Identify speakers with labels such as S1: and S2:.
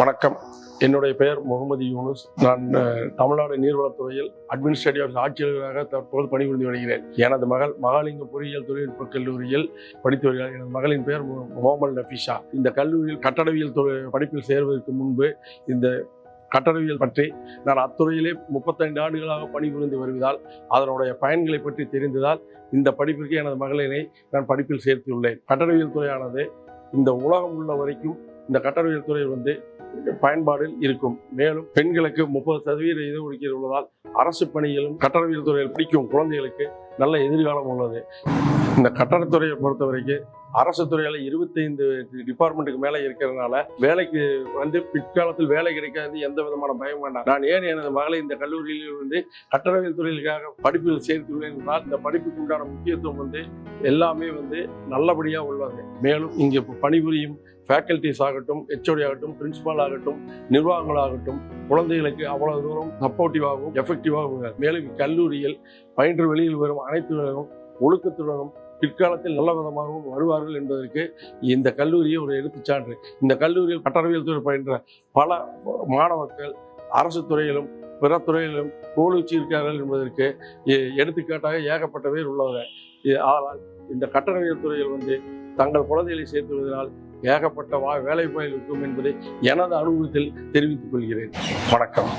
S1: வணக்கம். என்னுடைய பெயர் முகமது யூனுஸ். நான் தமிழ்நாடு நீர்வளத்துறையில் அட்மினிஸ்ட்ரேட்டிவ் ஆட்சியாளராக தற்போது பணிபுரிந்து வருகிறேன். எனது மகள் மகாலிங்க பொறியியல் தொழில்நுட்ப கல்லூரியில் படித்து வருகிறார். எனது மகளின் பெயர் முகமது நஃபிஷா. இந்த கல்லூரியில் கட்டடவியல் படிப்பில் சேர்வதற்கு முன்பு இந்த கட்டடவியல் பற்றி நான் அத்துறையிலே 35 ஆண்டுகளாக பணிபுரிந்து வருவதால் அதனுடைய பயன்களை பற்றி தெரிந்ததால் இந்த படிப்பிற்கு எனது மகளினை நான் படிப்பில் சேர்த்துள்ளேன். கட்டடவியல் துறையானது இந்த உலகம் உள்ள வரைக்கும் இந்த கட்டடவியல் துறை பயன்பாடில் இருக்கும். மேலும் பெண்களுக்கு 30% இடஒதுக்கீடு உள்ளதால் அரசு பணியிலும் கட்டடவியல் துறையில் படிக்கும் குழந்தைகளுக்கு நல்ல எதிர்காலம் உள்ளது. இந்த கட்டடத்துறையை பொறுத்த வரைக்கும் அரசு துறையால் 25 டிபார்ட்மெண்ட்டுக்கு மேலே இருக்கிறதுனால வேலைக்கு பிற்காலத்தில் வேலை கிடைக்காது, எந்த விதமான பயம் வேண்டாம். நான் ஏன் எனது மகளை இந்த கல்லூரியில் கட்டடவியல் துறைகளுக்காக படிப்பில் சேர்த்துள்ளேன் என்றால் இந்த படிப்புக்கு உண்டான முக்கியத்துவம் எல்லாமே நல்லபடியாக உள்ளது. மேலும் இங்கே பணிபுரியும் ஃபேக்கல்டிஸ் ஆகட்டும், ஹெச்ஓடி ஆகட்டும், பிரின்சிபால் ஆகட்டும், நிர்வாகங்களாகட்டும் குழந்தைகளுக்கு அவ்வளவு தூரம் சப்போர்ட்டிவாகவும் எஃபெக்டிவாகவும். மேலும் கல்லூரியில் பயின்று வெளியில் வரும் அனைத்து ஒழுக்கத்துடனும் பிற்காலத்தில் நல்ல விதமாகவும் வருவார்கள் என்பதற்கு இந்த கல்லூரியை ஒரு எடுத்துச்சான்று. இந்த கல்லூரியில் கட்டடவியல் துறை பயின்ற பல மாணவர்கள் அரசு துறையிலும் பிற துறையிலும் கோலூச்சி இருக்கிறார்கள் என்பதற்கு எடுத்துக்காட்டாக ஏகப்பட்ட பேர் உள்ளவர்கள். ஆனால் இந்த கட்டடவியல் துறையில் தங்கள் குழந்தைகளை சேர்த்துவதனால் ஏகப்பட்ட வேலை வாய்ப்பு இருக்கும் என்பதை எனது அனுபவத்தில் தெரிவித்துக் கொள்கிறேன். வணக்கம்.